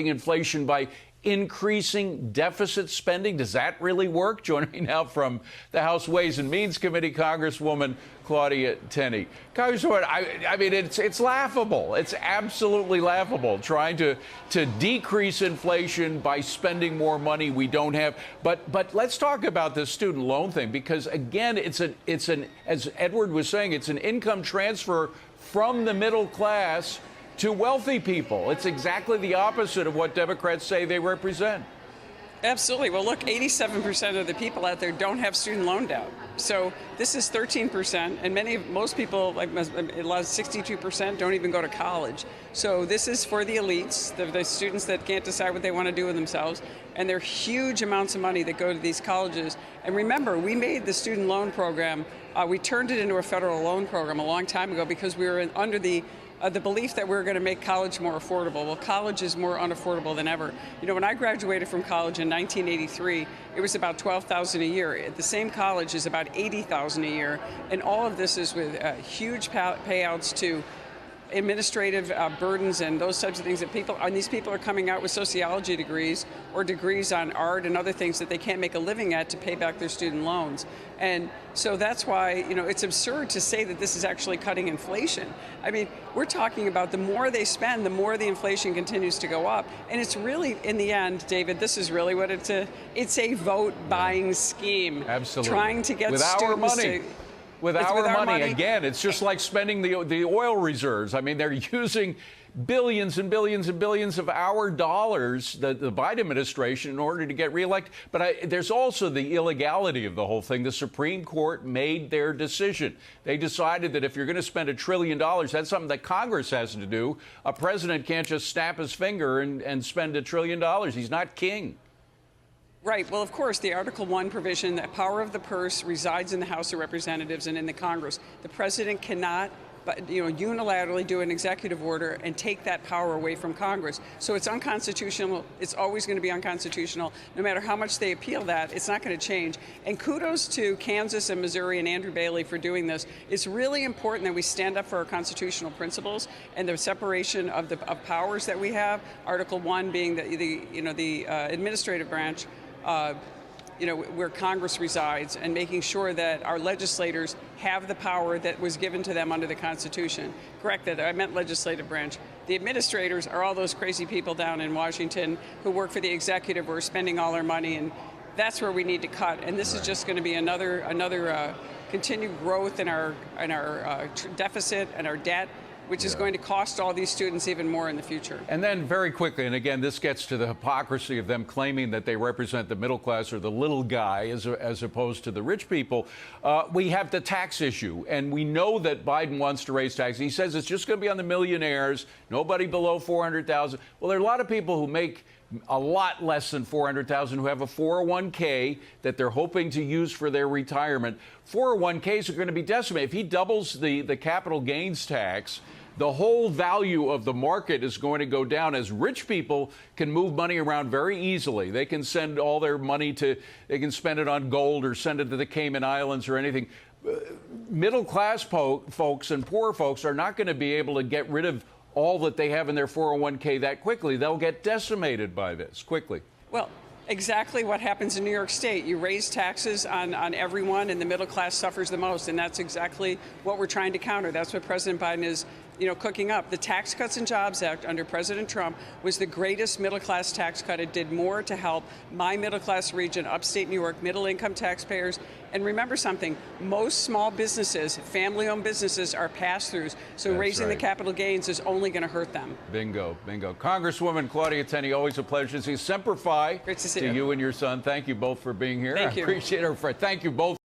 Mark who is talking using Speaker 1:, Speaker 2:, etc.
Speaker 1: inflation by increasing deficit spending. Does that really work? Joining me now from the House Ways and Means Committee, Congresswoman Claudia Tenney. Congresswoman, I mean, it's laughable. It's absolutely laughable trying to decrease inflation by spending more money we don't have. But let's talk about this student loan thing, because again, it's an as Edward was saying, it's an income transfer from the middle class to wealthy people. It's exactly the opposite of what Democrats say they represent.
Speaker 2: Absolutely. Well, look, 87% of the people out there don't have student loan debt. So this is 13%, and most people, like 62%, don't even go to college. So this is for the elites, the students that can't decide what they want to do with themselves, and there are huge amounts of money that go to these colleges. And remember, we made the student loan program, we turned it into a federal loan program a long time ago because we were under the belief that we were going to make college more affordable. Well, college is more unaffordable than ever. You know, when I graduated from college in 1983, it was about $12,000 a year. At the same college is about $80,000 a year, and all of this is with huge payouts to administrative burdens and those types of things that these people are coming out with sociology degrees or degrees on art and other things that they can't make a living at to pay back their student loans. And so that's why, you know, it's absurd to say that this is actually cutting inflation. I mean, we're talking about the more they spend, the more the inflation continues to go up. And it's really, in the end, David, this is really what it's a vote buying scheme.
Speaker 1: Absolutely.
Speaker 2: Trying to get
Speaker 1: with
Speaker 2: students
Speaker 1: our money.
Speaker 2: to...
Speaker 1: With our money, again, it's just like spending the oil reserves. I mean, they're using billions and billions and billions of our dollars, the Biden administration, in order to get reelected. But there's also the illegality of the whole thing. The Supreme Court made their decision. They decided that if you're going to spend $1 trillion, that's something that Congress has to do. A president can't just snap his finger and spend $1 trillion. He's not king.
Speaker 2: Right. Well, of course, the Article 1 provision, the power of the purse resides in the House of Representatives and in the Congress. The president cannot, unilaterally do an executive order and take that power away from Congress. So it's unconstitutional. It's always going to be unconstitutional. No matter how much they appeal that, it's not going to change. And kudos to Kansas and Missouri and Andrew Bailey for doing this. It's really important that we stand up for our constitutional principles and the separation of powers that we have. Article 1 being the administrative branch. Where Congress resides, and making sure that our legislators have the power that was given to them under the Constitution. Correct that, I meant legislative branch. The administrators are all those crazy people down in Washington who work for the executive, who are spending all our money, and that's where we need to cut. And this is just going to be another continued growth in our deficit and our debt, which is going to cost all these students even more in the future.
Speaker 1: And then very quickly, and again, this gets to the hypocrisy of them claiming that they represent the middle class or the little guy as opposed to the rich people. We have the tax issue, and we know that Biden wants to raise taxes. He says it's just going to be on the millionaires, nobody below $400,000. Well, there are a lot of people who make a lot less than $400,000 who have a 401k that they're hoping to use for their retirement. 401ks are going to be decimated. If he doubles the capital gains tax, the whole value of the market is going to go down, as rich people can move money around very easily. They can send all their money they can spend it on gold or send it to the Cayman Islands or anything. Middle class folks and poor folks are not going to be able to get rid of all that they have in their 401k that quickly. They'll get decimated by this quickly.
Speaker 2: Well, exactly what happens in New York State. You raise taxes on everyone, and the middle class suffers the most. And that's exactly what we're trying to counter. That's what President Biden is cooking up. The Tax Cuts and Jobs Act under President Trump was the greatest middle class tax cut. It did more to help my middle class region, upstate New York, middle income taxpayers. And remember something, most small businesses, family owned businesses, are pass-throughs. So
Speaker 1: That's
Speaker 2: raising
Speaker 1: right.
Speaker 2: the capital gains is only going to hurt them.
Speaker 1: Bingo, bingo. Congresswoman Claudia Tenney, always a pleasure to see you. Semper Fi.
Speaker 2: Great to see
Speaker 1: you and your son. Thank you both for being here.
Speaker 2: Thank you.
Speaker 1: I appreciate it. Thank you both.